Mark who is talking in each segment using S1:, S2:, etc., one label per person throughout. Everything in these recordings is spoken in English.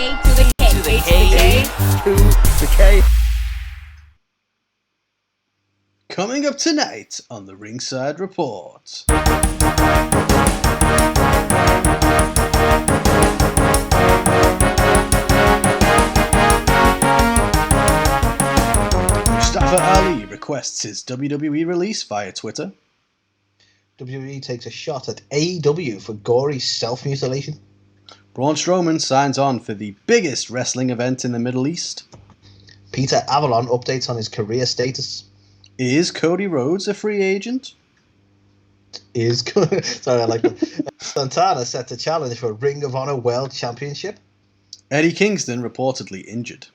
S1: A to the K.
S2: To the K.
S3: To the K. Coming up tonight on the Ringside Report. Mustafa Ali requests his WWE release via Twitter.
S4: WWE takes a shot at AEW for gory self-mutilation.
S3: Braun Strowman signs on for the biggest wrestling event in the Middle East.
S4: Peter Avalon updates on his career status.
S3: Is Cody Rhodes a free agent?
S4: Sorry, I like that. Santana set to challenge for Ring of Honor World Championship.
S3: Eddie Kingston reportedly injured.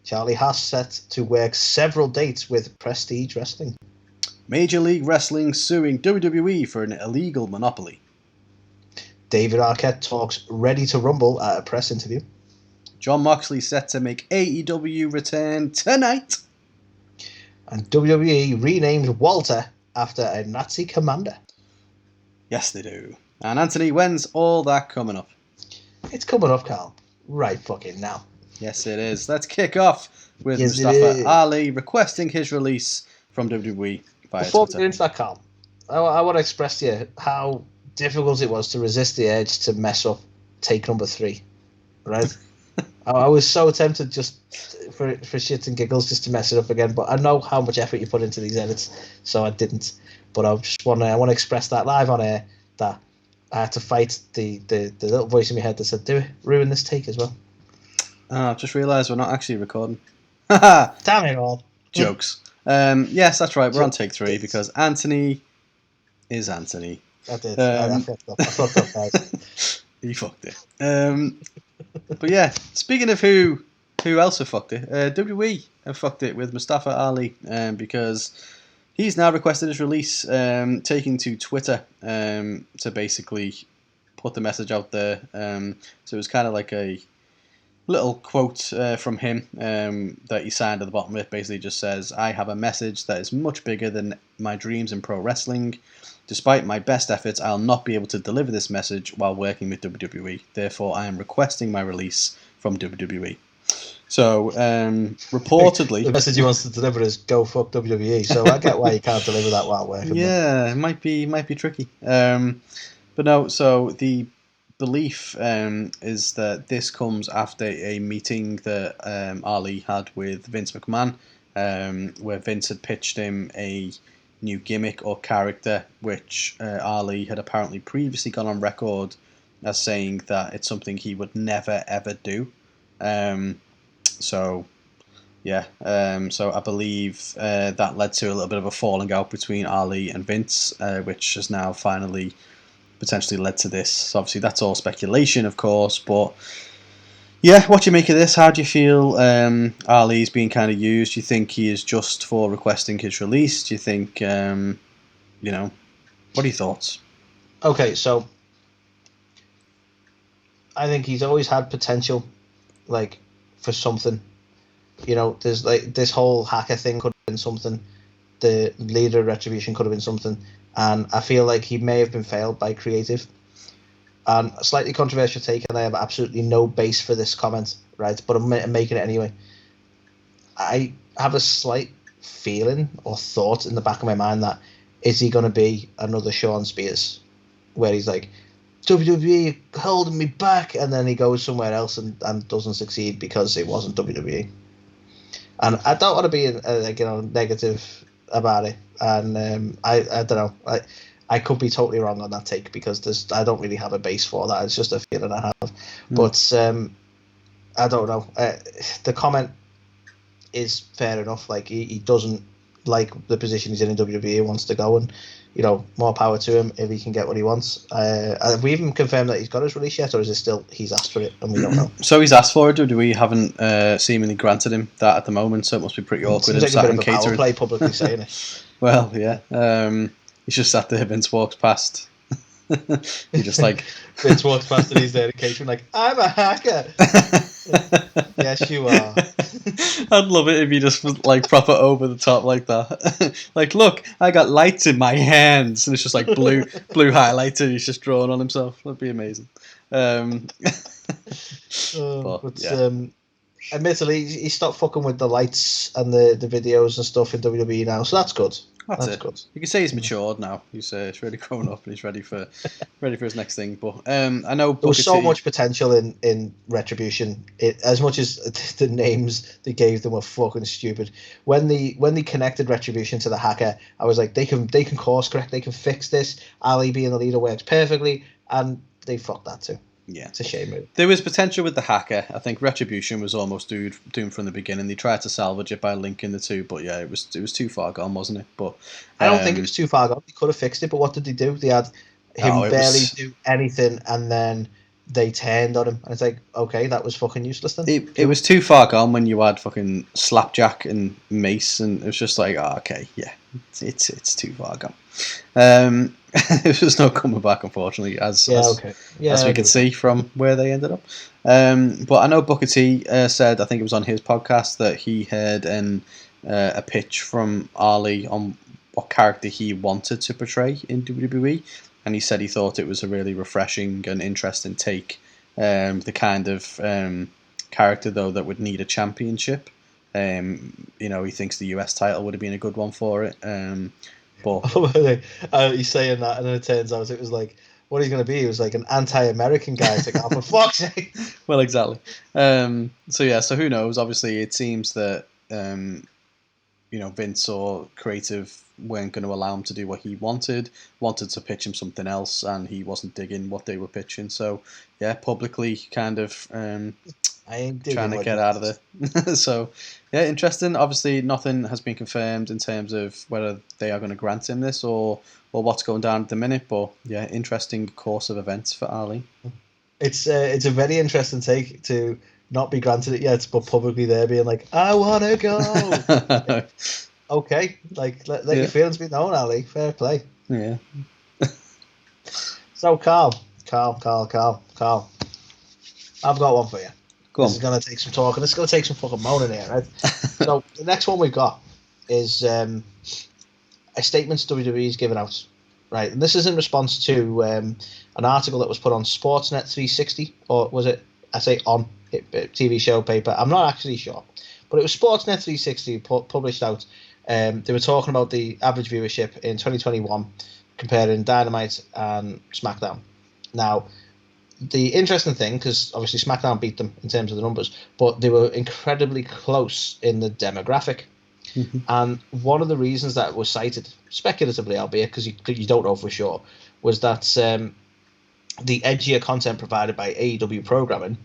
S4: Charlie Haas set to work several dates with Prestige Wrestling.
S3: Major League Wrestling suing WWE for an illegal monopoly.
S4: David Arquette talks Ready to Rumble at a press interview.
S3: Jon Moxley set to make AEW Return tonight.
S4: And WWE renames Walter after a Nazi commander.
S3: Yes, they do. And Anthony, when's all that coming up?
S4: It's coming up, Carl. Right fucking now.
S3: Yes, it is. Let's kick off with
S4: Yes,
S3: Mustafa Ali requesting his release from WWE via
S4: Before we
S3: Twitter.
S4: get into that, Carl, I want to express to you how difficult it was to resist the urge to mess up take number 3. Right? I was so tempted just for shits and giggles just to mess it up again, but I know how much effort you put into these edits, so I didn't. But I want to express that live on air, that I had to fight the little voice in my head that said, "Do it, ruin this take as well."
S3: I've just realised we're not actually recording.
S4: Damn it all.
S3: Jokes. Yes, that's right. We're on take 3 because Anthony is Anthony.
S4: I did. I fucked up, guys.
S3: He fucked it. But yeah, speaking of who else have fucked it, WWE have fucked it with Mustafa Ali because he's now requested his release, taking to Twitter to basically put the message out there. So it was kind of like a little quote from him that he signed at the bottom of it. Basically just says, "I have a message that is much bigger than my dreams in pro wrestling. Despite my best efforts, I'll not be able to deliver this message while working with WWE. Therefore, I am requesting my release from WWE." So, reportedly...
S4: The message he wants to deliver is, go fuck WWE, so I get why you can't deliver that while working.
S3: Yeah, it might be tricky. But no, so the belief is that this comes after a meeting that Ali had with Vince McMahon, where Vince had pitched him a new gimmick or character, which Ali had apparently previously gone on record as saying that it's something he would never ever do. So I believe that led to a little bit of a falling out between Ali and Vince, which has now finally potentially led to this. So obviously that's all speculation, of course, but yeah, what do you make of this? How do you feel Ali's being kind of used? Do you think he is just for requesting his release? Do you think, what are your thoughts?
S4: Okay, so I think he's always had potential, like, for something. There's like this whole hacker thing could have been something. The leader of Retribution could have been something. And I feel like he may have been failed by creative. And a slightly controversial take, and I have absolutely no base for this comment, right? But I'm making it anyway. I have a slight feeling or thought in the back of my mind that, is he going to be another Sean Spears? Where he's like, WWE holding me back, and then he goes somewhere else and doesn't succeed because it wasn't WWE. And I don't want to be negative about it. And I don't know. I could be totally wrong on that take because I don't really have a base for that. It's just a feeling I have. But I don't know. The comment is fair enough. Like, he doesn't like the position he's in WWE. He wants to go, and more power to him if he can get what he wants. Have we even confirmed that he's got his release yet, or is it still he's asked for it and we don't know?
S3: So he's asked for it, or we haven't seemingly granted him that at the moment, so it must be pretty awkward.
S4: It seems like a bit of a power play publicly saying it.
S3: Well, yeah. He's just sat there, Vince walks past. He just like...
S4: Vince walks past and he's there catering like, I'm a hacker! Yes, you are.
S3: I'd love it if he just was like proper over the top like that. Like, look, I got lights in my hands, and it's just like blue highlighter he's just drawing on himself. That'd be amazing.
S4: Admittedly, he stopped fucking with the lights and the videos and stuff in WWE now, so that's good. That's good.
S3: You can say he's matured now. He's really grown up and he's ready for his next thing. But I know
S4: there was so much potential in Retribution. As much as the names they gave them were fucking stupid. When they connected Retribution to the Hacker, I was like, they can course correct, they can fix this. Ali being the leader works perfectly, and they fucked that too.
S3: Yeah,
S4: it's a shame. Really.
S3: There was potential with the Hacker. I think Retribution was almost doomed from the beginning. They tried to salvage it by linking the two, but yeah, it was too far gone, wasn't it? But
S4: I don't think it was too far gone. They could have fixed it, but what did they do? They had him barely do anything, and then they turned on him, and it's like, okay, that was fucking useless then.
S3: It was too far gone when you had fucking Slapjack and Mace, and it was just like, okay, yeah, it's too far gone. There's just no coming back, unfortunately, as we can see from where they ended up. But I know Booker T said, I think it was on his podcast, that he heard a pitch from Ali on what character he wanted to portray in WWE, and he said he thought it was a really refreshing and interesting take. The kind of character, though, that would need a championship. He thinks the US title would have been a good one for it. But
S4: he's saying that, and then it turns out it was like, what he's going to be? He was like an anti-American guy. It's like, oh, for fuck's sake.
S3: Well, exactly. So who knows? Obviously, it seems that Vince or creative weren't going to allow him to do what he wanted to pitch him something else, and he wasn't digging what they were pitching. So yeah, publicly kind of
S4: I ain't
S3: trying to get out of there. So yeah, interesting. Obviously, nothing has been confirmed in terms of whether they are going to grant him this or what's going down at the minute. But yeah, interesting course of events for Ali.
S4: It's a very interesting take to not be granted it yet, but publicly there being like, I want to go. Okay, like let your feelings be known, Ali. Fair play.
S3: Yeah.
S4: So Carl, I've got one for you. This is going to take some talking. It's going to take some fucking moaning here, right? So the next one we've got is a statement WWE's given out, right? And this is in response to an article that was put on Sportsnet 360, or was it? I say on TV show paper. I'm not actually sure, but it was Sportsnet 360 published out. They were talking about the average viewership in 2021, comparing Dynamite and SmackDown. Now, the interesting thing, because obviously SmackDown beat them in terms of the numbers, but they were incredibly close in the demographic. Mm-hmm. And one of the reasons that was cited, speculatively albeit, because you don't know for sure, was that the edgier content provided by AEW programming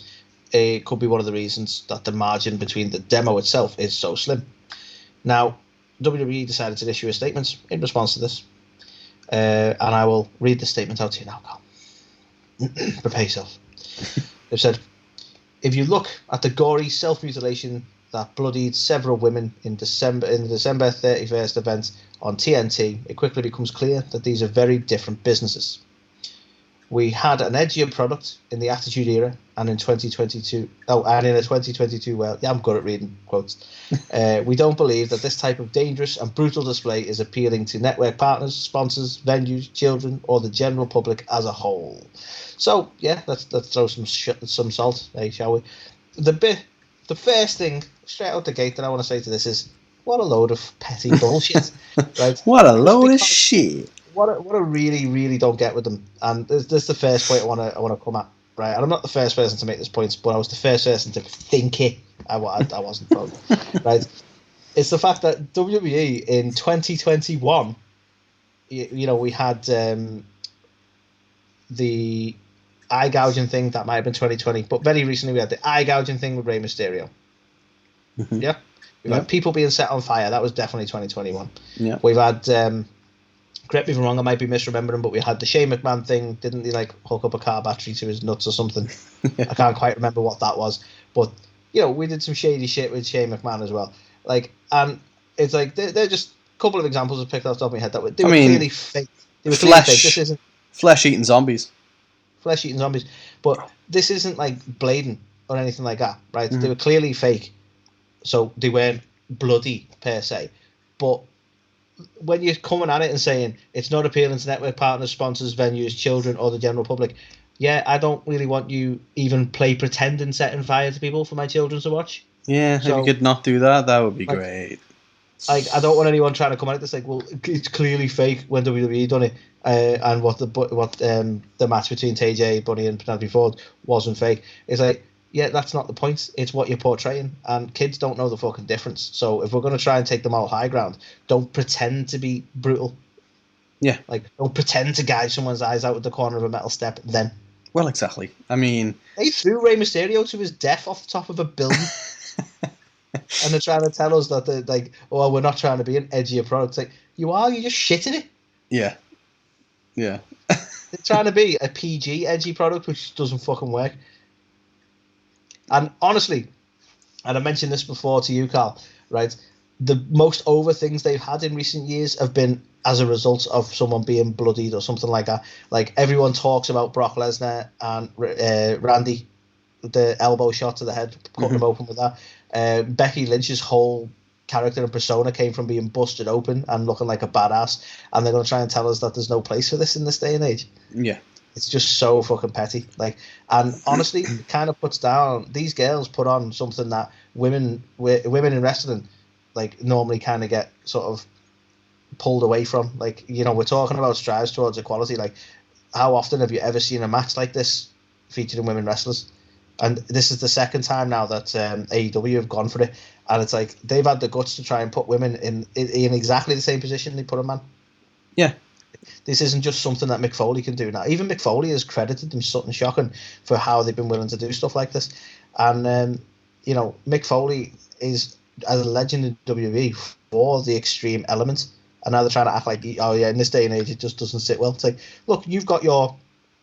S4: could be one of the reasons that the margin between the demo itself is so slim. Now, WWE decided to issue a statement in response to this, and I will read the statement out to you now, Carl. Prepare yourself. They've said, if you look at the gory self-mutilation that bloodied several women in the December 31st event on TNT, it quickly becomes clear that these are very different businesses. We had an edgier product in the Attitude Era and in 2022. Oh, and in a 2022. Well, yeah, I'm good at reading quotes. We don't believe that this type of dangerous and brutal display is appealing to network partners, sponsors, venues, children, or the general public as a whole. So yeah, let's throw some salt, shall we? The first thing straight out the gate that I want to say to this is, what a load of petty bullshit, right?
S3: What a load of shit.
S4: What I really, really don't get with them, and this is the first point I want to come at, right? And I'm not the first person to make this point, but I was the first person to think it. I wasn't, probably, right? It's the fact that WWE in 2021, we had the eye gouging thing. That might have been 2020, but very recently we had the eye gouging thing with Rey Mysterio. Mm-hmm. Yeah, we've had people being set on fire. That was definitely 2021.
S3: Yeah,
S4: we've had. Correct me if I'm wrong, I might be misremembering, but we had the Shane McMahon thing. Didn't he hook up a car battery to his nuts or something? Yeah. I can't quite remember what that was, but we did some shady shit with Shane McMahon as well. And it's like they're just a couple of examples I picked off the top of my head that were clearly fake. They were clearly fake. This isn't
S3: flesh-eating zombies.
S4: Flesh-eating zombies, but this isn't like blading or anything like that, right? Mm-hmm. They were clearly fake, so they weren't bloody per se, but when you're coming at it and saying it's not appealing to network partners, sponsors, venues, children, or the general public, yeah, I don't really want you even play pretend and setting fire to people for my children to watch.
S3: Yeah,
S4: So,
S3: if you could not do that, that would be
S4: like,
S3: great.
S4: I don't want anyone trying to come at this like, well, it's clearly fake when WWE done it, and what the match between TJ Bunny and Penelope Ford wasn't fake. It's like, yeah, that's not the point. It's what you're portraying, and kids don't know the fucking difference. So if we're gonna try and take them all high ground, don't pretend to be brutal.
S3: Yeah.
S4: Like, don't pretend to gouge someone's eyes out with the corner of a metal step. Then.
S3: Well, exactly. I mean,
S4: They threw Rey Mysterio to his death off the top of a building. And they're trying to tell us that they're like, oh, we're not trying to be an edgier product. It's like, you are, you just shit in it.
S3: yeah. Yeah.
S4: They're trying to be a PG edgy product, which doesn't fucking work. And honestly, and I mentioned this before to you, Carl, right? The most over things they've had in recent years have been as a result of someone being bloodied or something like that. Like, everyone talks about Brock Lesnar and Randy, the elbow shot to the head, cutting him open with that. Becky Lynch's whole character and persona came from being busted open and looking like a badass, and they're going to try and tell us that there's no place for this in this day and age.
S3: Yeah.
S4: It's just so fucking petty. Like, and honestly, it kind of puts down, these girls put on something that women in wrestling, like, normally kind of get sort of pulled away from. Like, you know, we're talking about strives towards equality. Like, how often have you ever seen a match like this featuring women wrestlers? And this is the second time now that AEW have gone for it, and it's like they've had the guts to try and put women in exactly the same position they put a man.
S3: Yeah.
S4: This isn't just something that Mick Foley can do now. Even Mick Foley has credited them something shocking for how they've been willing to do stuff like this. And you know, Mick Foley is as a legend in WWE for the extreme element, and now they're trying to act like, oh yeah, in this day and age it just doesn't sit well. It's like, look, you've got your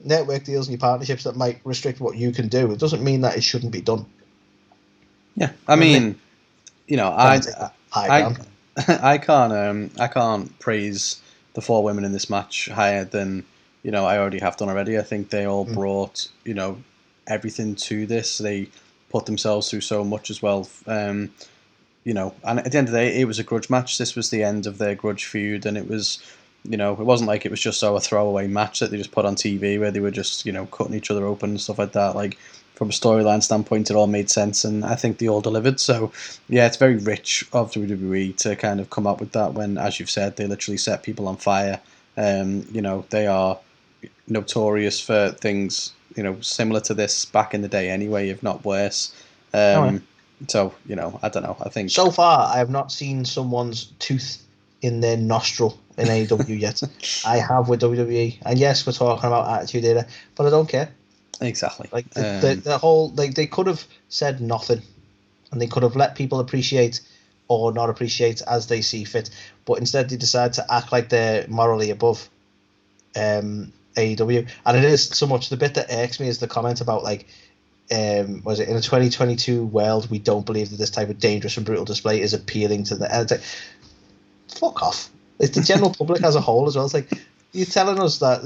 S4: network deals and your partnerships that might restrict what you can do. It doesn't mean that it shouldn't be done.
S3: Yeah, I mean, you know, I can't praise the 4 women in this match higher than, you know, I already have done already. I think they all brought, you know, everything to this. They put themselves through so much as well. You know, and at the end of the day, it was a grudge match. This was the end of their grudge feud, and it was, you know, it wasn't like it was just a throwaway match that they just put on TV where they were just, you know, cutting each other open and stuff like that. Like, from a storyline standpoint, it all made sense, and I think they all delivered. So, yeah, it's very rich of WWE to kind of come up with that when, as you've said, they literally set people on fire. You know, they are notorious for things, you know, similar to this back in the day anyway, if not worse. So, you know, I don't know. I think
S4: so far I have not seen someone's tooth in their nostril in AEW yet. I have with WWE, and yes, we're talking about Attitude Era, but I don't care.
S3: Exactly.
S4: Like the whole, like, they could have said nothing, and they could have let people appreciate or not appreciate as they see fit. But instead, they decide to act like they're morally above AEW, and it is so much. The bit that irks me is the comment about, like, was it in a 2022 world, we don't believe that this type of dangerous and brutal display is appealing to the. And it's like, fuck off. It's the general public as a whole as well. It's like, you're telling us that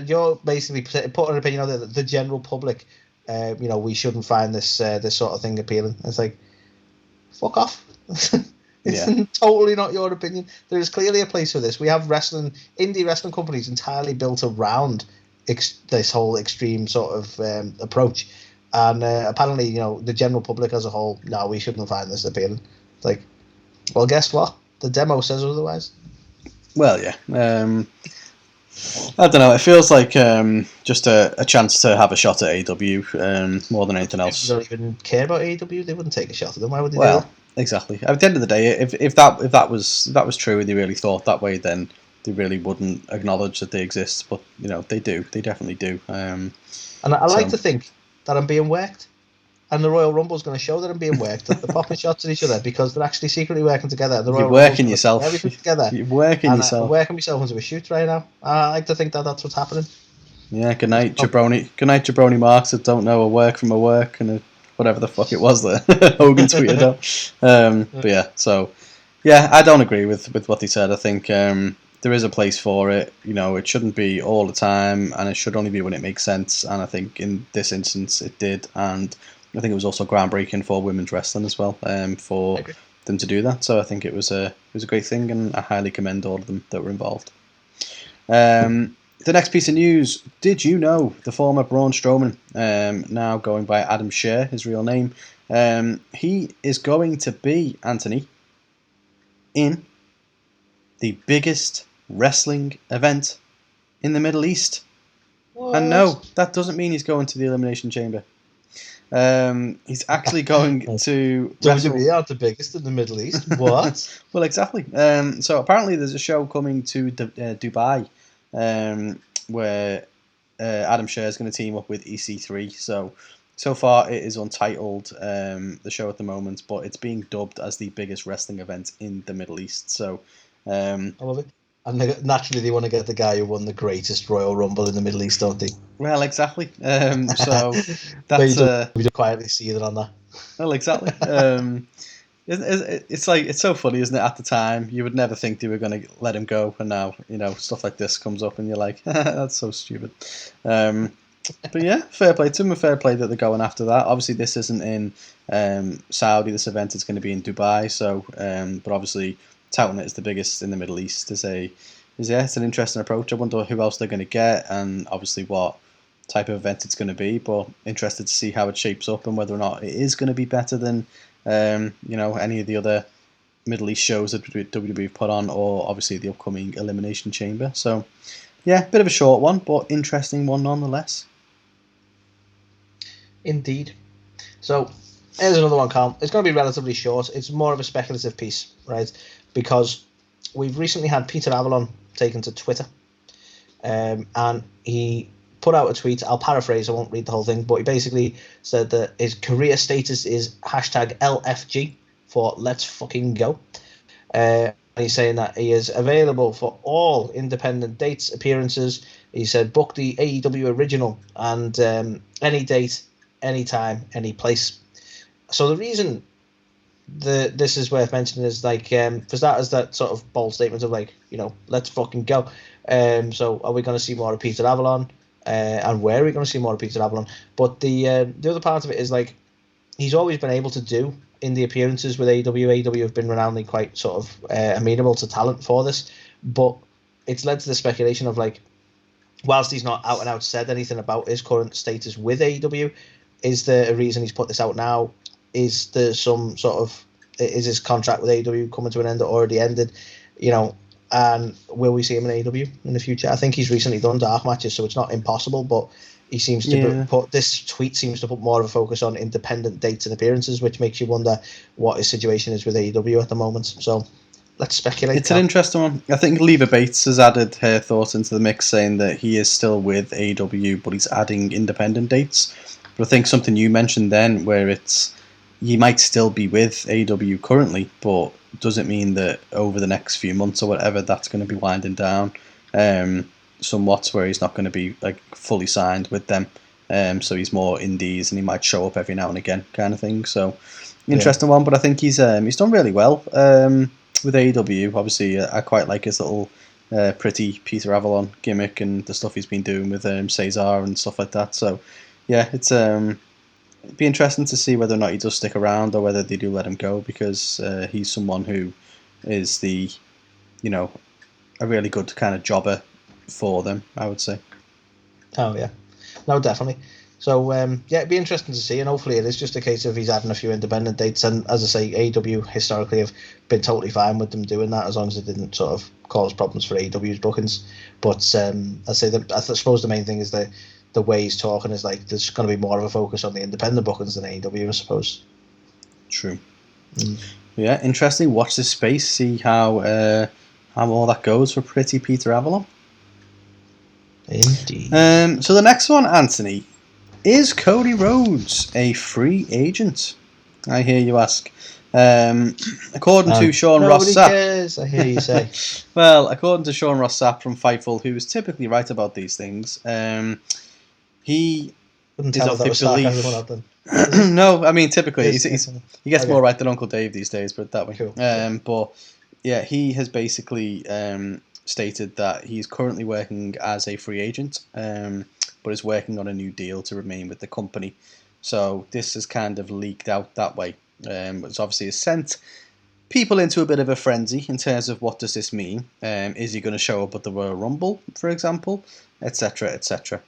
S4: you're basically putting an opinion out there that the general public, you know, we shouldn't find this sort of thing appealing. It's like, fuck off. It's totally not your opinion. There is clearly a place for this. We have indie wrestling companies entirely built around this whole extreme sort of approach. And apparently, you know, the general public as a whole, no, we shouldn't find this appealing. It's like, well, guess what? The demo says otherwise.
S3: Well, yeah. I don't know. It feels like just a chance to have a shot at AEW more than anything else.
S4: They don't even care about AEW. They wouldn't take a shot at them. Why would they do that?
S3: Exactly. At the end of the day, if that was true and they really thought that way, then they really wouldn't acknowledge that they exist. But, you know, they do. They definitely do.
S4: And I like to think that I'm being worked, and the Royal Rumble's going to show that I'm being worked. That they're popping shots at each other because they're actually secretly working together. The Royal
S3: You're working yourself.
S4: Everything together.
S3: You're working yourself.
S4: I'm working myself into a shoot right now. I like to think that that's what's happening.
S3: Yeah. Good night, Jabroni. Good night, Jabroni Marks that don't know a work from a work and whatever the fuck it was there. Hogan tweeted out. But yeah, so yeah, I don't agree with what he said. I think there is a place for it. You know, it shouldn't be all the time, and it should only be when it makes sense. And I think in this instance, it did. And I think it was also groundbreaking for women's wrestling as well. For them to do that. So I think it was a great thing, and I highly commend all of them that were involved. The next piece of news, did you know the former Braun Strowman, now going by Adam Scherr, his real name, he is going to be, Anthony, in the biggest wrestling event in the Middle East.
S4: What?
S3: And no, that doesn't mean he's going to the Elimination Chamber. He's actually going to wrestle.
S4: WWE are the biggest in the Middle East. What?
S3: Well, exactly. So apparently there's a show coming to Dubai where Adam Scherr is going to team up with EC3. So far it is untitled, the show at the moment, but it's being dubbed as the biggest wrestling event in the Middle East. So
S4: I love it. And naturally, they want to get the guy who won the greatest Royal Rumble in the Middle East, don't they?
S3: Well, exactly. So that's
S4: we just quietly see it on that.
S3: Well, exactly. It's so funny, isn't it? At the time, you would never think they were going to let him go, and now stuff like this comes up, and you're like, that's so stupid. But yeah, fair play to them, and fair play that they're going after that. Obviously, this isn't in Saudi. This event is going to be in Dubai. So, but obviously, touting it as the biggest in the Middle East it's an interesting approach. I wonder who else they're going to get, and obviously what type of event it's going to be. But interested to see how it shapes up and whether or not it is going to be better than any of the other Middle East shows that WWE put on, or obviously the upcoming Elimination Chamber. So yeah, bit of a short one, but interesting one nonetheless.
S4: Indeed. So here's another one, Carl. It's going to be relatively short. It's more of a speculative piece, right? Because we've recently had Peter Avalon taken to Twitter, and he put out a tweet. I'll paraphrase, I won't read the whole thing, but he basically said that his career status is #LFG for let's fucking go. And he's saying that he is available for all independent dates, appearances. He said book the AEW original and any date, anytime, any place. So the reason this is worth mentioning is for starters, that sort of bold statement of let's fucking go. So are we going to see more of Peter Avalon? And where are we going to see more of Peter Avalon? But the other part of it is he's always been able to do in the appearances with AEW. AEW have been renownedly quite sort of amenable to talent for this, but it's led to the speculation of whilst he's not out and out said anything about his current status with AEW, is there a reason he's put this out now? Is there some sort of, is his contract with AEW coming to an end that already ended? And will we see him in AEW in the future? I think he's recently done dark matches, so it's not impossible, but he seems to put this tweet seems to put more of a focus on independent dates and appearances, which makes you wonder what his situation is with AEW at the moment. So let's speculate.
S3: It's an interesting one. I think Leva Bates has added her thoughts into the mix, saying that he is still with AEW, but he's adding independent dates. But I think something you mentioned then, where he might still be with AEW currently, but doesn't mean that over the next few months or whatever that's going to be winding down somewhat, where he's not going to be fully signed with them. So he's more indies, and he might show up every now and again, kind of thing. So interesting one, but I think he's done really well with AEW. Obviously, I quite like his little pretty Peter Avalon gimmick and the stuff he's been doing with Cesar and stuff like that. So yeah, it's it'd be interesting to see whether or not he does stick around or whether they do let him go, because he's someone who is a really good kind of jobber for them, I would say.
S4: Oh yeah, no, definitely. So it'd be interesting to see, and hopefully it is just a case of he's adding a few independent dates. And as I say, AEW historically have been totally fine with them doing that, as long as it didn't sort of cause problems for AEW's bookings. But I suppose the main thing is the way he's talking is there's going to be more of a focus on the independent bookings than AEW, I suppose.
S3: True. Yeah, interesting. Watch this space, see how all that goes for pretty Peter Avalon.
S4: Indeed.
S3: So the next one, Anthony, is Cody Rhodes a free agent? I hear you ask. According to Sean Ross Sapp,
S4: cares, I hear you say.
S3: Well, according to Sean Ross Sapp from Fightful, who is typically right about these things, he
S4: Wouldn't
S3: is
S4: tell
S3: of
S4: that
S3: the
S4: was
S3: belief. No, I mean typically he gets more right than Uncle Dave these days, put it that way.
S4: Cool.
S3: But yeah, he has basically stated that he's currently working as a free agent, but is working on a new deal to remain with the company. So this is kind of leaked out that way. It's obviously sent people into a bit of a frenzy in terms of what does this mean. Is he going to show up at the Royal Rumble, for example, etc., etc.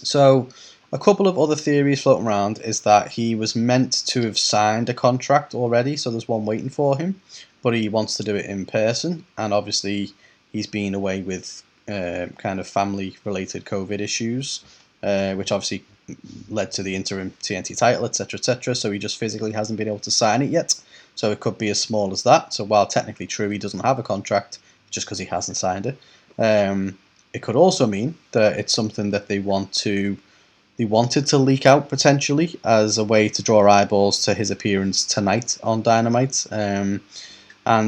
S3: So a couple of other theories floating around is that he was meant to have signed a contract already, so there's one waiting for him, but he wants to do it in person, and obviously he's been away with kind of family-related COVID issues, which obviously led to the interim TNT title, etc., etc., so he just physically hasn't been able to sign it yet. So it could be as small as that. So while technically true, he doesn't have a contract just because he hasn't signed it. It could also mean that it's something that they wanted to leak out potentially as a way to draw eyeballs to his appearance tonight on Dynamite. And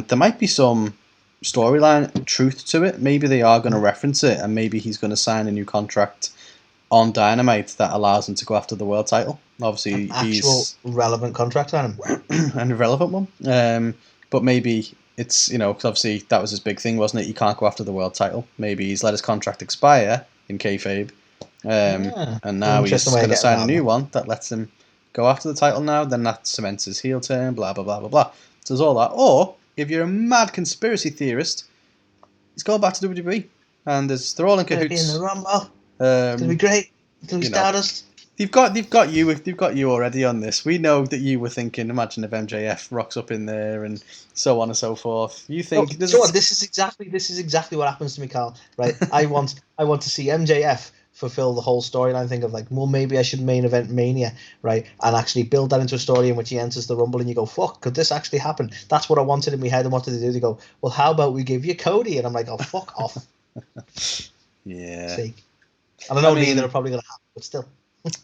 S3: there might be some storyline truth to it. Maybe they are going to reference it, and maybe he's going to sign a new contract on Dynamite that allows him to go after the world title. Obviously,
S4: he's relevant contract on him,
S3: an irrelevant one. But maybe it's, because obviously that was his big thing, wasn't it? He can't go after the world title. Maybe he's let his contract expire in kayfabe, and now he's going to sign a new one that lets him go after the title now. Then that cements his heel turn. Blah blah blah blah blah. So there's all that. Or if you're a mad conspiracy theorist, he's going back to WWE, and they're all in cahoots.
S4: Be in the Rumble. It's gonna be great. It's gonna be Stardust.
S3: They've got you already on this. We know that you were thinking, imagine if MJF rocks up in there and so on and so forth. You think
S4: this is exactly what happens to me, Carl. Right? I want to see MJF fulfill the whole storyline thing of like, well, maybe I should main event Mania, right? And actually build that into a story in which he enters the Rumble and you go, fuck, could this actually happen? That's what I wanted in my head and wanted to do. They go, well, how about we give you Cody? And I'm like, oh, fuck off.
S3: Yeah.
S4: See? And I know neither are probably going to happen, but still.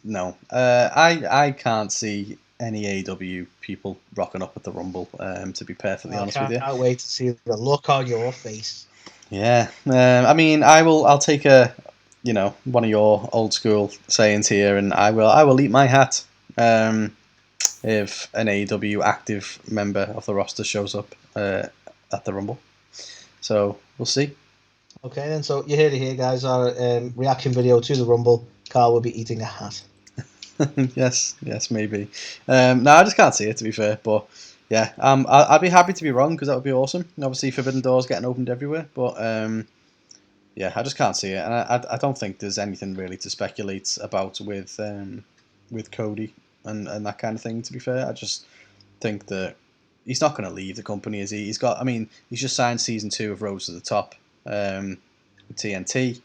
S3: No. I can't see any AEW people rocking up at the Rumble, to be perfectly honest with you.
S4: I can't wait to see the look on your face.
S3: Yeah. I'll take one of your old school sayings here, and I will eat my hat if an AEW active member of the roster shows up at the Rumble. So we'll see.
S4: Okay, then. So you heard it here, guys. Our reaction video to the Rumble. Carl will be eating a hat.
S3: yes, maybe. No, I just can't see it, to be fair. But yeah, I'd be happy to be wrong because that would be awesome. And obviously, Forbidden Doors getting opened everywhere. But yeah, I just can't see it, and I don't think there's anything really to speculate about with Cody and that kind of thing. To be fair, I just think that he's not going to leave the company, is he? He's just signed season 2 of Roads to the Top, TNT.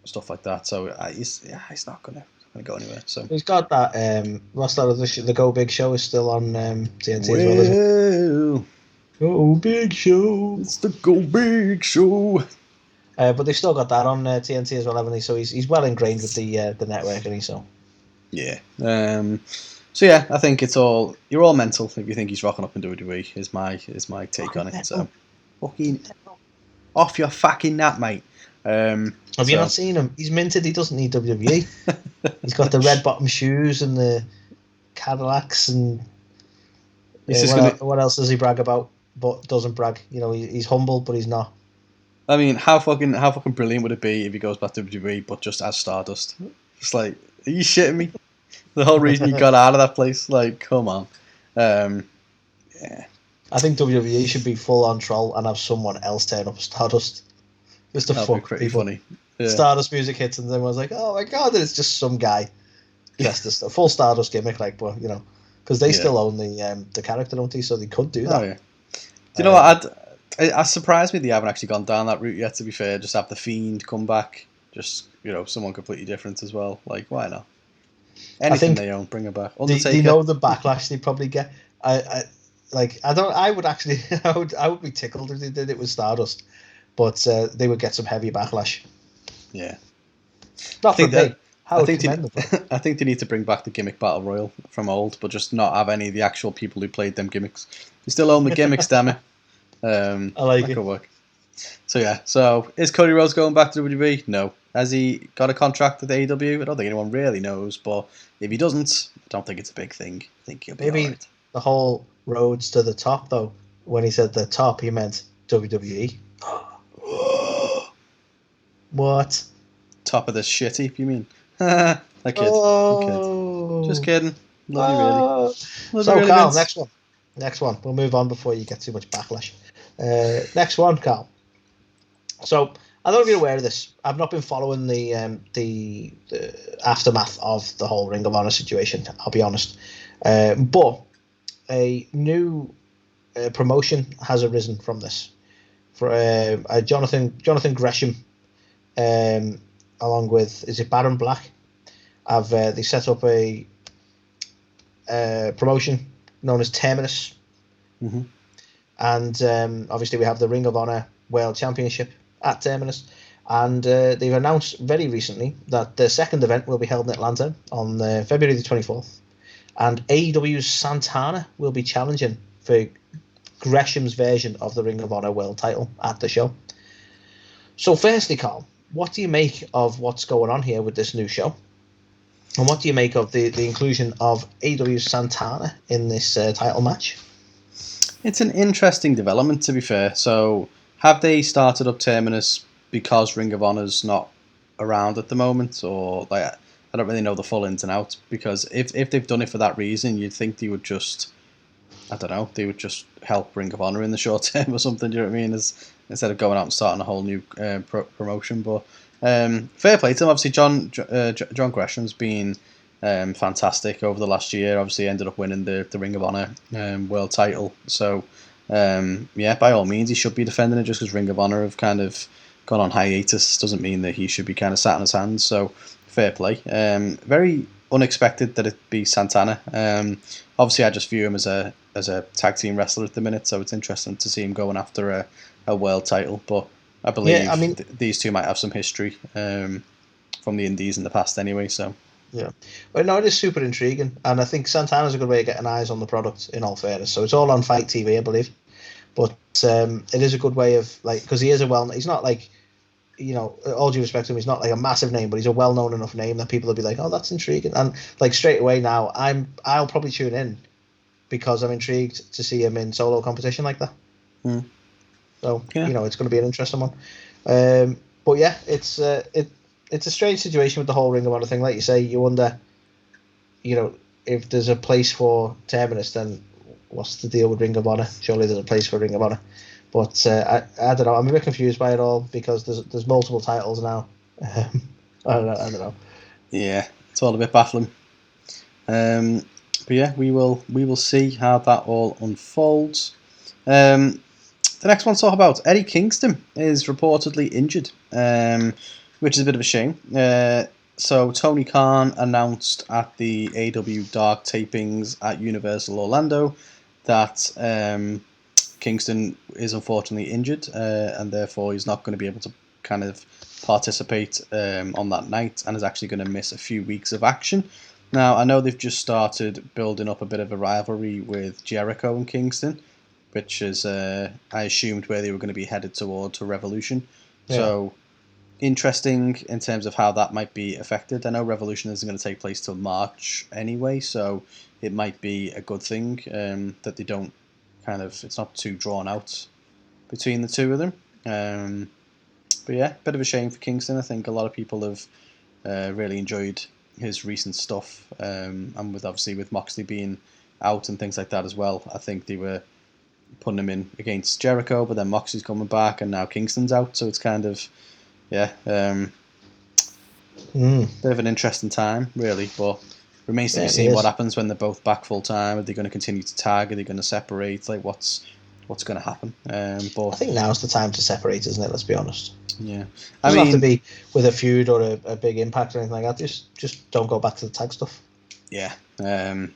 S3: Stuff like that, so he's not gonna go anywhere. So
S4: he's got that. What's that? The Go Big Show is still on TNT as well, isn't it? Go Big Show.
S3: It's the Go Big Show.
S4: But they've still got that on TNT as well, haven't they? So he's well ingrained with the network, isn't he? So
S3: yeah. So yeah, I think you're all mental if you think he's rocking up in WWE. Is my take on it. So fucking off your fucking nut, mate.
S4: Have you not seen him? He's minted. He doesn't need WWE. He's got the red bottom shoes and the Cadillacs and what else does he brag about? But doesn't brag. He's humble, but he's not.
S3: I mean, how fucking brilliant would it be if he goes back to WWE, but just as Stardust? It's like, are you shitting me? The whole reason you got out of that place, like, come on. Yeah.
S4: I think WWE should be full on troll and have someone else turn up Stardust. Just to fuck
S3: pretty
S4: people.
S3: Funny. Yeah.
S4: Stardust music hits and everyone's like, oh my god, and it's just some guy dressed as a full Stardust gimmick, like, but because they still own the character, don't they? So they could do that.
S3: Oh yeah. Do you know what? It surprised me they haven't actually gone down that route yet. To be fair, just have the Fiend come back, just someone completely different as well. Like, why not? Anything they own, bring it back. Undertaker.
S4: They know the backlash they probably get. I would be tickled if they did it with Stardust. But they would get some heavy backlash.
S3: Yeah.
S4: Not for me.
S3: I think they need to bring back the gimmick battle royal from old, but just not have any of the actual people who played them gimmicks. They still own the gimmicks, damn it.
S4: I like it.
S3: Could work. So yeah. So is Cody Rhodes going back to WWE? No. Has he got a contract with AEW? I don't think anyone really knows. But if he doesn't, I don't think it's a big thing. I think he'll be all right.
S4: The whole Rhodes to the top, though. When he said the top, he meant WWE. What?
S3: Top of the shitty, you mean? That kid.
S4: Oh.
S3: Just kidding. Love you, really. Love
S4: So,
S3: you, really,
S4: Carl,
S3: Vince.
S4: next one. We'll move on before you get too much backlash. Next one, Carl. So, I don't know if you're aware of this. I've not been following the aftermath of the whole Ring of Honor situation, I'll be honest. But a new promotion has arisen from this. For Jonathan Gresham, along with, is it Baron Black? They set up a promotion known as Terminus.
S3: Mm-hmm.
S4: And obviously we have the Ring of Honor World Championship at Terminus. And they've announced very recently that the second event will be held in Atlanta on February the 24th. And AEW's Santana will be challenging for Gresham's version of the Ring of Honor World title at the show. So firstly, Carl, what do you make of what's going on here with this new show? And what do you make of the inclusion of AEW's Santana in this title match?
S3: It's an interesting development, to be fair. So, have they started up Terminus because Ring of Honor's not around at the moment? Or, like, I don't really know the full ins and outs. Because if they've done it for that reason, you'd think they would just, I don't know, they would just help Ring of Honor in the short term or something, do you know what I mean? Instead of going out and starting a whole new promotion. But fair play to them. Obviously, John Gresham's been fantastic over the last year. Obviously, ended up winning the Ring of Honor world title. So, yeah, by all means, he should be defending it. Just because Ring of Honor have kind of gone on hiatus doesn't mean that he should be kind of sat on his hands. So, fair play. Very unexpected that it be Santana. Obviously, I just view him as a tag team wrestler at the minute. So it's interesting to see him going after a world title. But I believe these two might have some history from the indies in the past anyway. So.
S4: Yeah, well, no, it is super intriguing, and I think Santana's a good way of getting eyes on the product. In all fairness, so it's all on Fight TV, I believe, but it is a good way of, like, because he is he's not like, you know, all due respect to him, he's not like a massive name, but he's a well-known enough name that people will be like, oh, that's intriguing, and like straight away now, I'll probably tune in because I'm intrigued to see him in solo competition like that. So yeah. You know, it's going to be an interesting one. But yeah, it's a strange situation with the whole Ring of Honor thing. Like you say, you wonder, you know, if there's a place for Terminus, then what's the deal with Ring of Honor? Surely there's a place for Ring of Honor. But I don't know. I'm a bit confused by it all because there's multiple titles now. I don't know.
S3: Yeah, it's all a bit baffling. But yeah, we will see how that all unfolds. The next one to talk about, Eddie Kingston is reportedly injured. Which is a bit of a shame. So Tony Khan announced at the AEW Dark tapings at Universal Orlando that Kingston is unfortunately injured, and therefore he's not going to be able to kind of participate on that night, and is actually going to miss a few weeks of action. Now, I know they've just started building up a bit of a rivalry with Jericho and Kingston, which is, I assumed, where they were going to be headed towards a Revolution. Yeah. So, interesting in terms of how that might be affected. I know Revolution isn't going to take place till March anyway, so it might be a good thing that they don't kind of, it's not too drawn out between the two of them. But yeah, bit of a shame for Kingston. I think a lot of people have really enjoyed his recent stuff, and with Moxley being out and things like that as well. I think they were putting him in against Jericho, but then Moxley's coming back, and now Kingston's out, so it's kind of, yeah, bit of an interesting time, really, but remains to be seen what happens when they're both back full time. Are they going to continue to tag? Are they going to separate? Like, what's going to happen? But I
S4: think now's the time to separate, isn't it? Let's be honest.
S3: Yeah,
S4: I mean, have to be with a feud or a big impact or anything like that. Just don't go back to the tag stuff.
S3: Yeah, but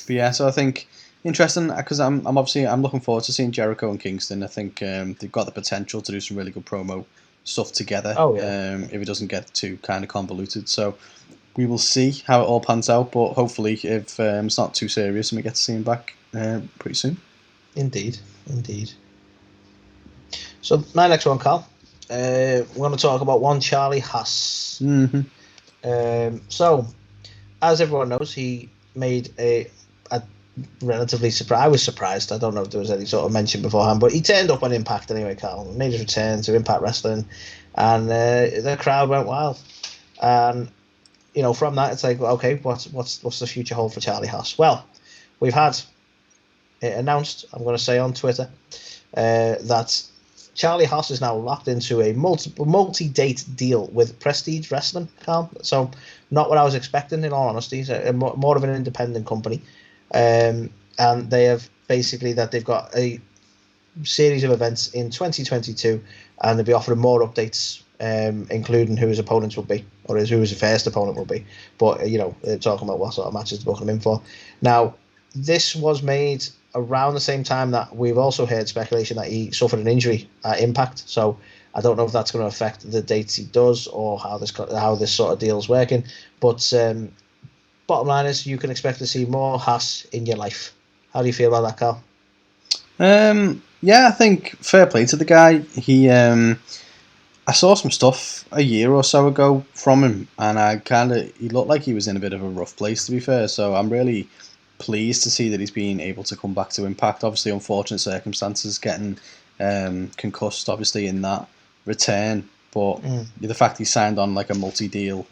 S3: yeah, so I think interesting because I'm looking forward to seeing Jericho and Kingston. I think they've got the potential to do some really good promo stuff together.
S4: Oh, yeah.
S3: If it doesn't get too kind of convoluted, so we will see how it all pans out. But hopefully, if it's not too serious, and we get to see him back pretty soon.
S4: Indeed. So my next one, Carl. We're going to talk about one Charlie Haas.
S3: Mm-hmm.
S4: So, as everyone knows, he made a relatively surprise. I was surprised. I don't know if there was any sort of mention beforehand, but he turned up on Impact anyway, Carl. Made his return to Impact Wrestling, and the crowd went wild. And from that, it's like, okay, what's the future hold for Charlie Haas? Well, we've had it announced, I'm going to say on Twitter, that Charlie Haas is now locked into a multi-date deal with Prestige Wrestling, Carl. So not what I was expecting, in all honesty. It's more of an independent company. And they have basically that they've got a series of events in 2022, and they'll be offering more updates, including who his opponents will be, or who his first opponent will be. But, they're talking about what sort of matches they're booking him in for. Now, this was made around the same time that we've also heard speculation that he suffered an injury at Impact. So I don't know if that's going to affect the dates he does or how this sort of deal is working. But bottom line is, you can expect to see more Haas in your life. How do you feel about that, Carl?
S3: Yeah, I think fair play to the guy. I saw some stuff a year or so ago from him, and he looked like he was in a bit of a rough place, to be fair. So I'm really pleased to see that he's been able to come back to Impact. Obviously, unfortunate circumstances, getting concussed, obviously, in that return. But the fact he signed on like a multi-date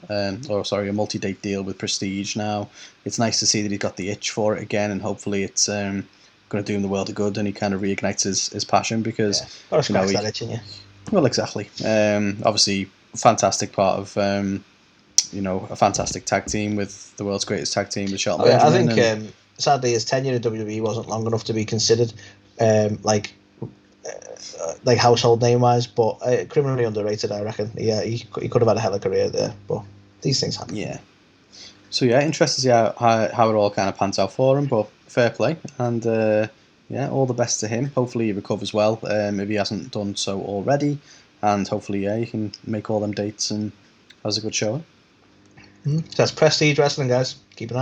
S3: deal with Prestige now, it's nice to see that he got the itch for it again, and hopefully it's going to do him the world of good, and he kind of reignites his passion, because
S4: that itch in you.
S3: Well, exactly. Obviously, fantastic part of a fantastic tag team with the world's greatest tag team with Shelton Benjamin.
S4: I think sadly his tenure at WWE wasn't long enough to be considered like household name wise, but criminally underrated, I reckon. Yeah, he could have had a hell of a career there, but these things happen.
S3: Yeah. So yeah, interested to see how it all kind of pans out for him, but fair play, and all the best to him. Hopefully he recovers well, if he hasn't done so already, and hopefully he can make all them dates and has a good show.
S4: So that's Prestige Wrestling, guys. Keep an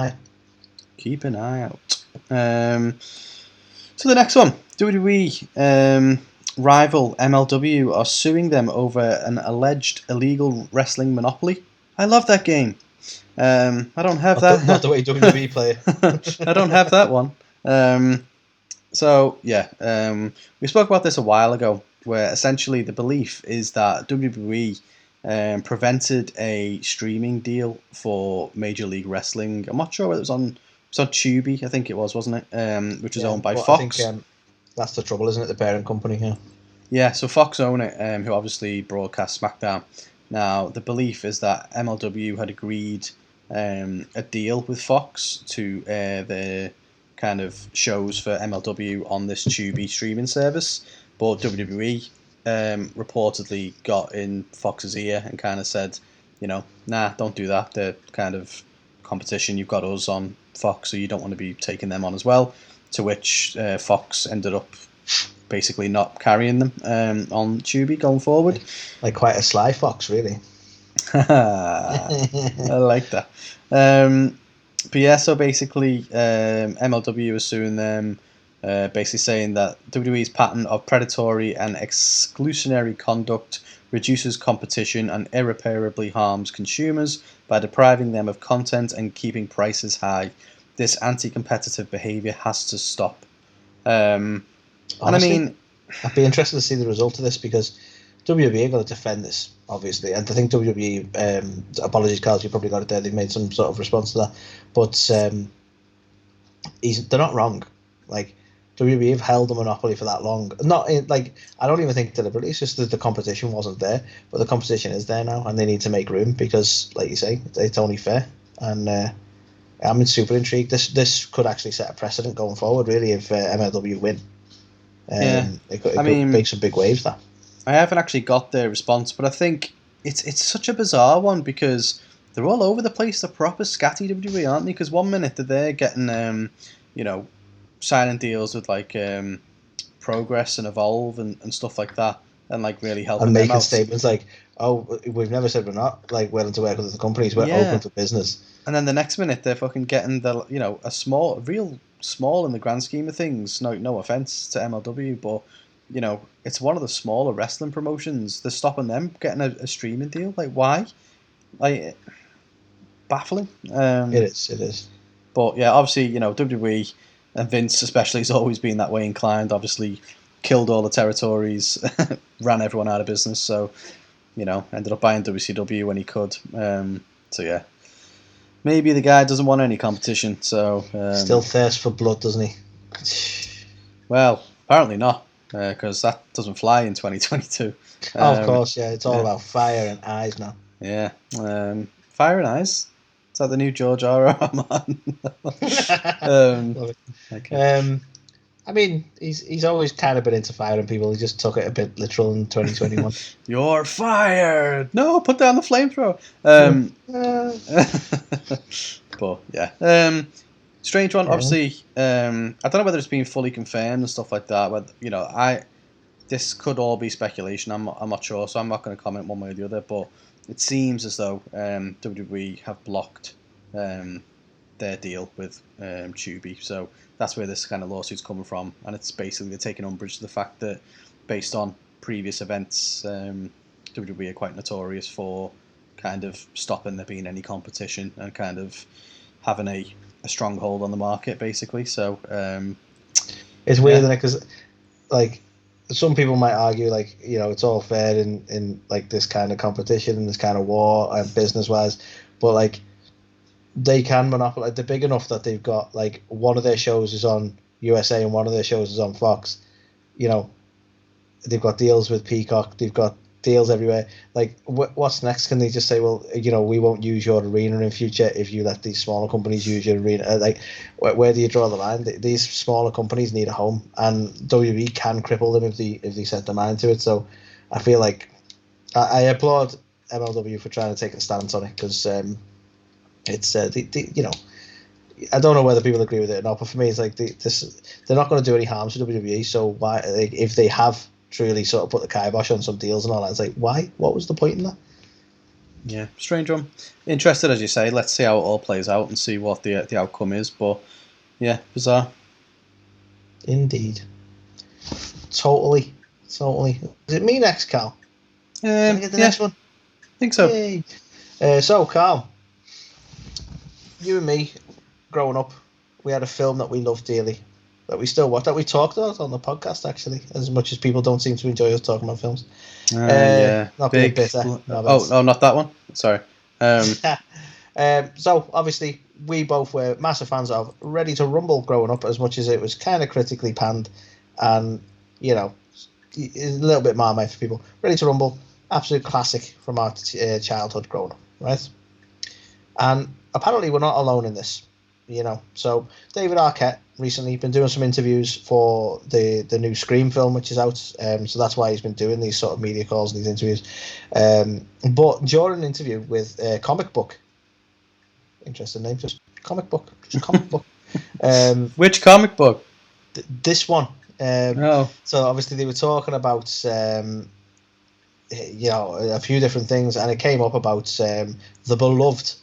S4: eye
S3: out. So the next one, WWE rival MLW are suing them over an alleged illegal wrestling monopoly. I love that game. I don't have that.
S4: Not the way WWE play it.
S3: I don't have that one. We spoke about this a while ago, where essentially the belief is that WWE prevented a streaming deal for Major League Wrestling. I'm not sure whether it was on Tubi, I think it was, wasn't it? Which is owned by Fox.
S4: I think that's the trouble, isn't it? The parent company here.
S3: Yeah, so Fox own it, who obviously broadcast SmackDown. Now, the belief is that MLW had agreed a deal with Fox to air their kind of shows for MLW on this Tubi streaming service, but WWE reportedly got in Fox's ear and kind of said, nah, don't do that. They're kind of competition. You've got us on Fox, so you don't want to be taking them on as well. To which Fox ended up basically not carrying them on Tubi going forward.
S4: Like quite a sly Fox, really.
S3: I like that. But yeah, so basically MLW is suing them, basically saying that WWE's pattern of predatory and exclusionary conduct reduces competition and irreparably harms consumers by depriving them of content and keeping prices high. This anti-competitive behaviour has to stop.
S4: Honestly, I'd be interested to see the result of this, because WWE are going to defend this, obviously, and I think WWE, apologies, Carl, you probably got it there, they've made some sort of response to that, but they're not wrong. Like, WWE have held the monopoly for that long. I don't even think deliberately, it's just that the competition wasn't there, but the competition is there now, and they need to make room, because, like you say, it's only fair, and I'm super intrigued. This could actually set a precedent going forward, really, if MLW win. It could make some big waves, that.
S3: I haven't actually got their response, but I think it's such a bizarre one, because they're all over the place. They're proper scatty WWE, aren't they? Because one minute they're getting, signing deals with like Progress and Evolve and stuff like that, and like really helping
S4: and
S3: them
S4: making
S3: out.
S4: Statements like, "Oh, we've never said we're not like willing to work with other companies. We're open for business."
S3: And then the next minute they're fucking getting a real small in the grand scheme of things. No offense to MLW, but it's one of the smaller wrestling promotions. They're stopping them getting a streaming deal. Like, why? Like, baffling.
S4: It is.
S3: But yeah, obviously, WWE and Vince especially has always been that way inclined. Obviously, killed all the territories, ran everyone out of business. So, ended up buying WCW when he could. So yeah, maybe the guy doesn't want any competition. So
S4: Still thirsts for blood, doesn't he?
S3: Well, apparently not, because that doesn't fly in 2022.
S4: Of course, yeah. It's all about fire and eyes now.
S3: Yeah. Fire and Ice. Is that the new George R.R. Martin?
S4: Okay. I mean, he's always kind of been into firing people. He just took it a bit literal in 2021.
S3: You're fired! No, put down the flamethrower. But yeah. Strange one. Obviously, I don't know whether it's been fully confirmed and stuff like that. But this could all be speculation. I'm not sure, so I'm not going to comment one way or the other. But it seems as though WWE have blocked their deal with Tubi. So that's where this kind of lawsuit's coming from, and it's basically they're taking umbrage to the fact that, based on previous events, WWE are quite notorious for kind of stopping there being any competition and kind of having a stronghold on the market, basically. So
S4: it's weird, isn't it? Because like some people might argue, like, it's all fair in like this kind of competition and this kind of war and business wise, but like they can monopolize. They're big enough that they've got like one of their shows is on USA and one of their shows is on Fox. They've got deals with Peacock. They've got deals everywhere. Like, what's next? Can they just say, well, we won't use your arena in future if you let these smaller companies use your arena? Like, where do you draw the line? These smaller companies need a home, and WWE can cripple them if they set their mind to it. So, I feel like I applaud MLW for trying to take a stance on it, because it's I don't know whether people agree with it or not, but for me, it's like they're not going to do any harm to WWE. So why, like, if they have truly sort of put the kibosh on some deals and all that, it's like, why? What was the point in that?
S3: Yeah, strange one. Interested, as you say. Let's see how it all plays out and see what the outcome is. But yeah, bizarre.
S4: Indeed. Totally. Is it me next, Carl? Can I get the next one?
S3: I think so.
S4: Yay. So, Carl, you and me, growing up, we had a film that we loved dearly, that we still watch, that we talked about on the podcast, actually, as much as people don't seem to enjoy us talking about films.
S3: Yeah.
S4: Not being bitter.
S3: No, not that one. Sorry.
S4: So, obviously, we both were massive fans of Ready to Rumble growing up, as much as it was kind of critically panned and, a little bit Marmite for people. Ready to Rumble, absolute classic from our childhood growing up, right? And apparently we're not alone in this, So David Arquette recently been doing some interviews for the new Scream film, which is out. So that's why he's been doing these sort of media calls and these interviews. But during an interview with Comic Book, interesting name, just Comic Book.
S3: Which comic book?
S4: This one.
S3: So
S4: obviously they were talking about a few different things, and it came up about the beloved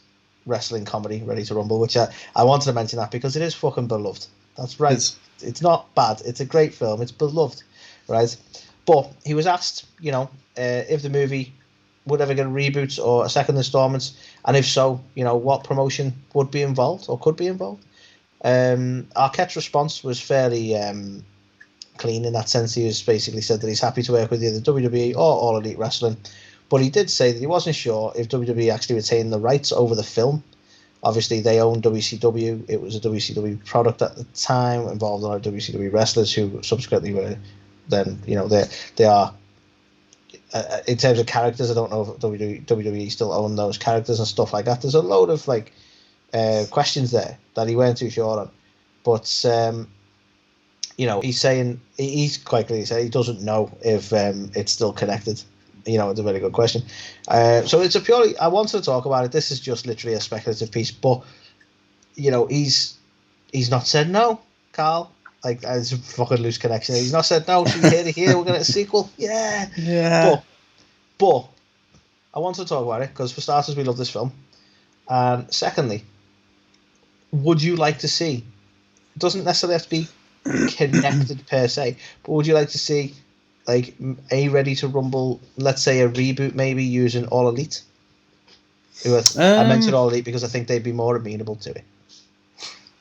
S4: wrestling comedy Ready to Rumble, which I wanted to mention that because it is fucking beloved. That's right. It's not bad. It's a great film. It's beloved, right? But he was asked, if the movie would ever get a reboot or a second installment, and if so, what promotion would be involved or could be involved. Arquette's response was fairly clean in that sense. He was basically said that he's happy to work with either WWE or All Elite Wrestling, but he did say that he wasn't sure if WWE actually retained the rights over the film. Obviously, they own WCW. It was a WCW product at the time, involved a lot of WCW wrestlers who subsequently were then, they are, in terms of characters, I don't know if WWE still own those characters and stuff like that. There's a load of questions there that he weren't too sure on. But, he's saying, he's quite clearly saying he doesn't know if it's still connected. It's a very good question. So it's I wanted to talk about it. This is just literally a speculative piece, but he's not said no, Carl. Like, it's a fucking loose connection. He's not said no. So you hear it here. We're gonna get a sequel. Yeah. But I wanted to talk about it because, for starters, we love this film, and secondly, would you like to see? It doesn't necessarily have to be connected per se, but would you like to see, like, a Ready to Rumble, let's say a reboot, maybe using All Elite? I mentioned All Elite because I think they'd be more amenable to it.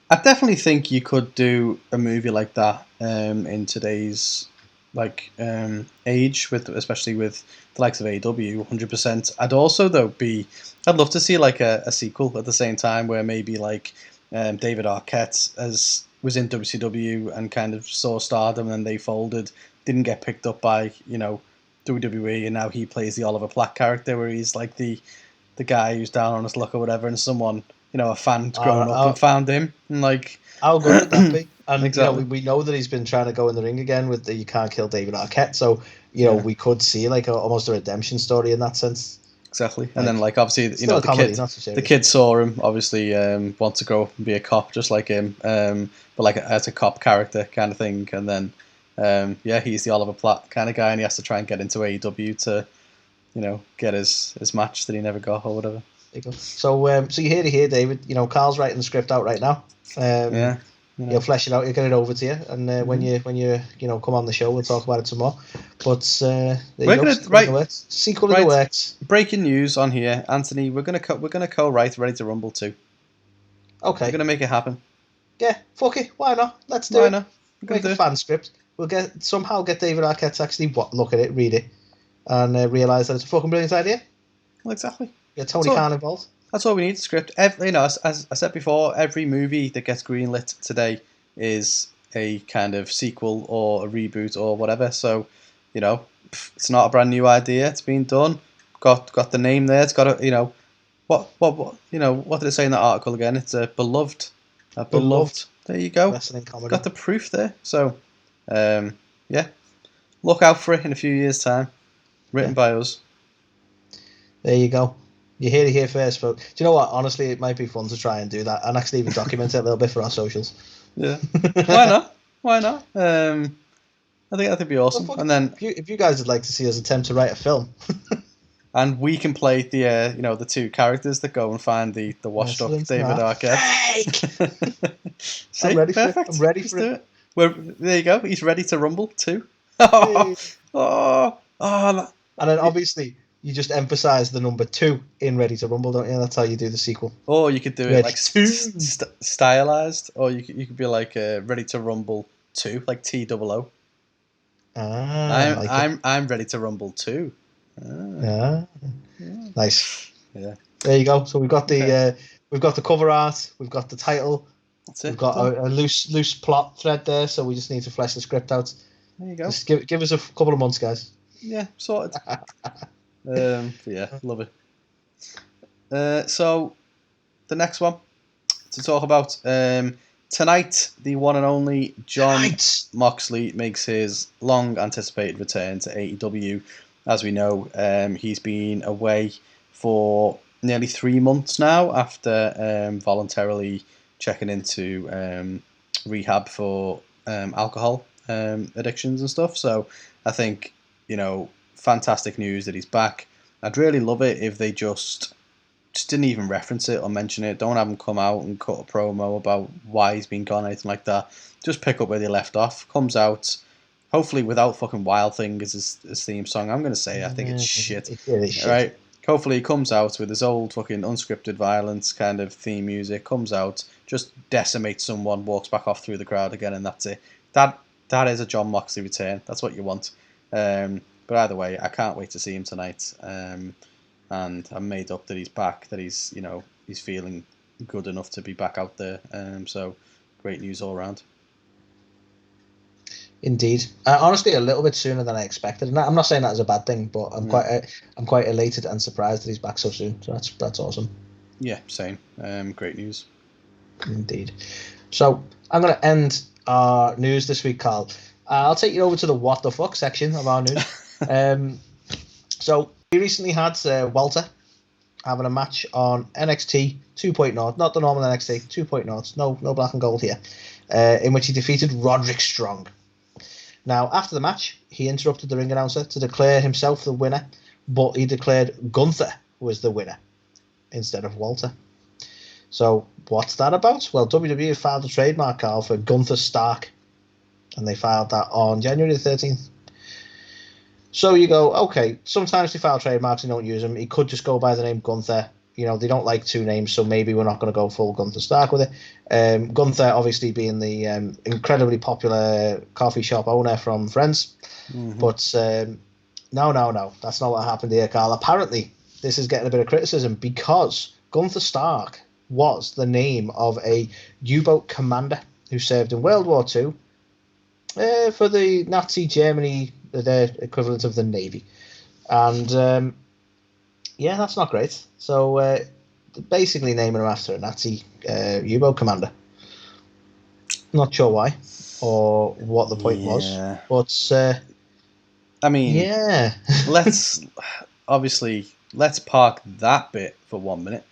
S3: I definitely think you could do a movie like that in today's age, with especially with the likes of AEW, 100%. I'd also though I'd love to see like a sequel at the same time where maybe like David Arquette was in WCW and kind of saw stardom, and then they folded, didn't get picked up by WWE, and now he plays the Oliver Platt character where he's like the guy who's down on his luck or whatever, and someone, a fan grown up and found him, and like,
S4: how good would that be? And
S3: exactly.
S4: we know that he's been trying to go in the ring again with the You Can't Kill David Arquette, so we could see like almost a redemption story in that sense.
S3: Exactly, and then like obviously the kid saw him, obviously want to go and be a cop just like him, but like as a cop character kind of thing, and then he's the Oliver Platt kind of guy, and he has to try and get into AEW to get his match that he never got or whatever.
S4: There you go. So you hear it here, David. Carl's writing the script out right now. He'll flesh it out. He'll get it over to you, and when you come on the show, we'll talk about it some more. But
S3: we're going to write
S4: sequel in the works.
S3: Breaking news on here, Anthony. We're going to co-write Ready to Rumble 2.
S4: Okay,
S3: we're going to make it happen.
S4: Yeah, fuck it. Why not? Let's do it.
S3: Not?
S4: Make a fan script. We'll somehow get David Arquette to actually look at it, read it, and realise that it's a fucking brilliant idea.
S3: Well, exactly.
S4: Get Tony Khan involved.
S3: That's all we need. Script. As I said before, every movie that gets greenlit today is a kind of sequel or a reboot or whatever. So, it's not a brand new idea. It's been done. Got the name there. It's got a what did it say in that article again? It's a beloved. There you go.
S4: Wrestling comedy.
S3: Got the proof there. So, look out for it in a few years' time. Written by us.
S4: There you go. You hear it here first, folks. Do you know what? Honestly, it might be fun to try and do that and actually even document it a little bit for our socials.
S3: Yeah. Why not? Why not? I think that'd be awesome.
S4: Well,
S3: and then,
S4: if you guys would like to see us attempt to write a film,
S3: and we can play the the two characters that go and find the washed up David Arquette.
S4: I'm ready for it. I'm ready for it.
S3: There you go. He's ready to rumble too.
S4: And then obviously you just emphasise the number 2 in Ready to Rumble, don't you? That's how you do the sequel.
S3: Or you could do it like stylized, or you could be like Ready to Rumble 2, like TOO. I'm ready to rumble too.
S4: Yeah. Nice.
S3: Yeah.
S4: There you go. So we've got the cover art, we've got the title.
S3: That's it.
S4: We've got a loose plot thread there, so we just need to flesh the script out.
S3: There you go.
S4: Just give us a couple of months, guys.
S3: Yeah, sorted. Yeah, love it. So the next one to talk about tonight, the one and only Jon Moxley makes his long anticipated return to AEW. As we know, he's been away for nearly 3 months now after voluntarily checking into rehab for alcohol addictions and stuff. So I think, fantastic news that he's back. I'd really love it if they just didn't even reference it or mention it. Don't have him come out and cut a promo about why he's been gone, anything like that. Just pick up where they left off. Comes out, hopefully without fucking Wild Thing as his theme song. I'm going to say, I think it's shit.
S4: It really is shit.
S3: Right? Hopefully he comes out with his old fucking unscripted violence kind of theme music, comes out, just decimates someone, walks back off through the crowd again, and that's it. That is a Jon Moxley return. That's what you want. But either way, I can't wait to see him tonight. And I'm made up that he's back, that he's he's feeling good enough to be back out there. So great news all around.
S4: Indeed, honestly, a little bit sooner than I expected. And I'm not saying that as a bad thing, but I'm quite elated and surprised that he's back so soon. So that's awesome.
S3: Yeah, same. Great news.
S4: Indeed. So I'm going to end our news this week, Carl. I'll take you over to the what the fuck section of our news. So we recently had Walter having a match on NXT 2.0, not the normal NXT 2.0. No black and gold here, in which he defeated Roderick Strong. Now, after the match, he interrupted the ring announcer to declare himself the winner, but he declared Gunther was the winner instead of Walter. So, what's that about? Well, WWE filed a trademark, Carl, for Gunther Stark, and they filed that on January the 13th. So you go, okay, sometimes they file trademarks and don't use them. He could just go by the name Gunther. they don't like two names, so maybe we're not going to go full Gunther Stark with it. Gunther, obviously being the incredibly popular coffee shop owner from Friends, but no, that's not what happened here, Carl. Apparently, this is getting a bit of criticism because Gunther Stark was the name of a U-boat commander who served in World War II for the Nazi Germany, their equivalent of the Navy. And yeah, that's not great. So basically naming him after a Nazi U-boat commander. Not sure why or what the point was, but
S3: I mean,
S4: yeah.
S3: let's park that bit for 1 minute.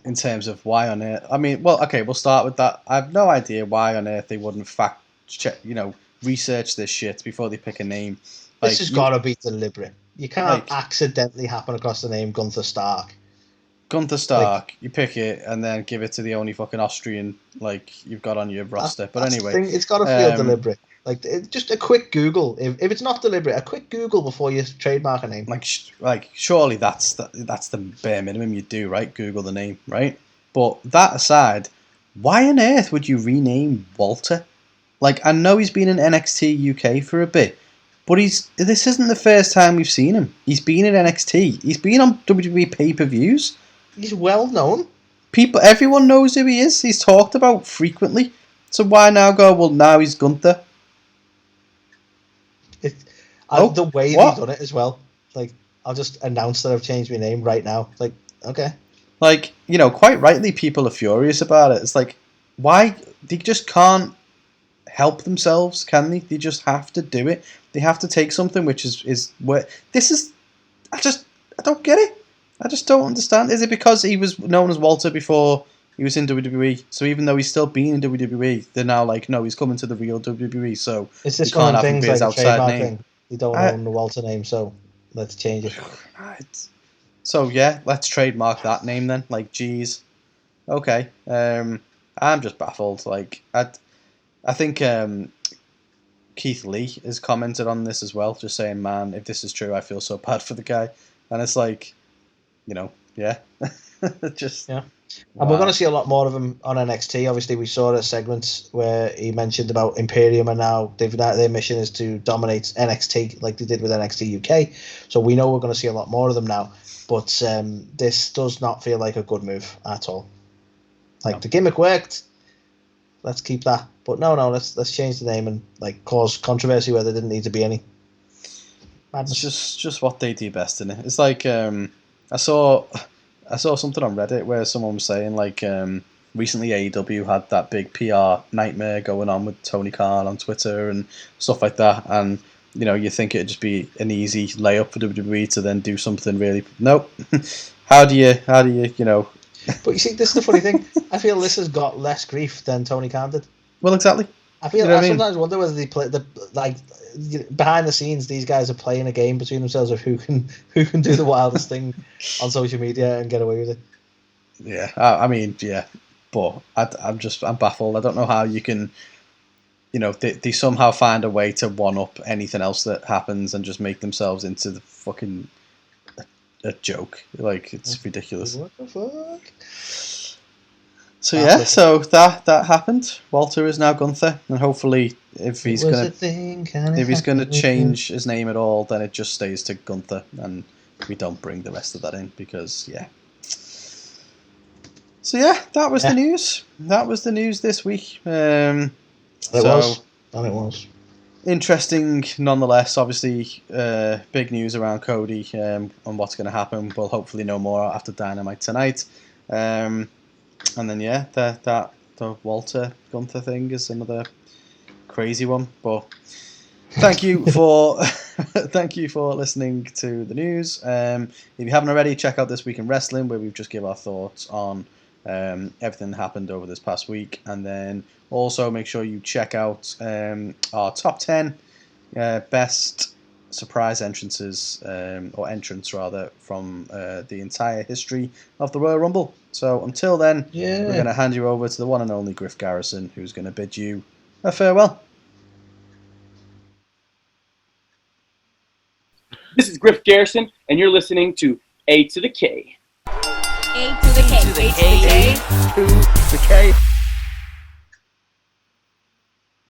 S3: In terms of why on earth, I mean, well, okay, we'll start with that. I have no idea why on earth they wouldn't fact check, research this shit before they pick a name.
S4: This has got to be deliberate. You can't accidentally happen across the name Gunther Stark.
S3: Gunther Stark, you pick it and then give it to the only fucking Austrian you've got on your roster. But anyway,
S4: it's got to feel deliberate. Just a quick Google. If it's not deliberate, a quick Google before you trademark a name.
S3: Surely that's the bare minimum you do, right? Google the name, right? But that aside, why on earth would you rename Walter? I know he's been in NXT UK for a bit, but this isn't the first time we've seen him. He's been in NXT. He's been on WWE pay-per-views.
S4: He's well known.
S3: Everyone knows who he is. He's talked about frequently. So why now go, well, now he's Gunther?
S4: The way they've done it as well. I'll just announce that I've changed my name right now. Okay.
S3: Quite rightly, people are furious about it. It's why? They just can't help themselves, can they? They just have to do it. They have to take something which is where this is. I don't get it. I just don't understand. Is it because he was known as Walter before he was in WWE? So even though he's still been in WWE, they're now no, he's coming to the real WWE. So
S4: it's just one of the things a trademark thing. You don't own the Walter name, so let's change it.
S3: So yeah, let's trademark that name then. Geez, okay. I'm just baffled. I think Keith Lee has commented on this as well, just saying, man, if this is true, I feel so bad for the guy. And it's yeah. Just
S4: yeah. Wow. And we're going to see a lot more of him on NXT. Obviously, we saw a segment where he mentioned about Imperium, and now their mission is to dominate NXT like they did with NXT UK. So we know we're going to see a lot more of them now. But this does not feel like a good move at all. No. The gimmick worked. Let's keep that. But no, let's change the name and cause controversy where there didn't need to be any.
S3: Madness. It's just what they do best, isn't it? It's I saw something on Reddit where someone was saying recently AEW had that big PR nightmare going on with Tony Khan on Twitter and stuff like that, and you think it'd just be an easy layup for WWE to then do something really. Nope. How do you
S4: But you see, this is the funny thing. I feel this has got less grief than Tony Khan did.
S3: Well, exactly.
S4: I feel I sometimes wonder whether they play behind the scenes. These guys are playing a game between themselves of who can do the wildest thing on social media and get away with it.
S3: Yeah, I mean, yeah, but I'm baffled. I don't know how you can. They somehow find a way to one up anything else that happens and just make themselves into the fucking a joke. It's ridiculous.
S4: What the fuck?
S3: So yeah, so that happened. Walter is now Gunther, and hopefully, if he's gonna change his name at all, then it just stays to Gunther, and we don't bring the rest of that in because yeah. So yeah, that was the news. That was the news this week.
S4: It was
S3: interesting, nonetheless. Obviously, big news around Cody on what's going to happen. We'll hopefully know more after Dynamite tonight. And then yeah, the Walter Gunther thing is another crazy one. But thank you for listening to the news. If you haven't already, check out This Week in Wrestling, where we've just give our thoughts on everything that happened over this past week, and then also make sure you check out our top 10 best surprise entrances or entrance rather from the entire history of the Royal Rumble. So until then, we're going to hand you over to the one and only Griff Garrison, who's going to bid you a farewell.
S1: This is Griff Garrison, and you're listening to A2theK. A to the K.
S2: A to the K.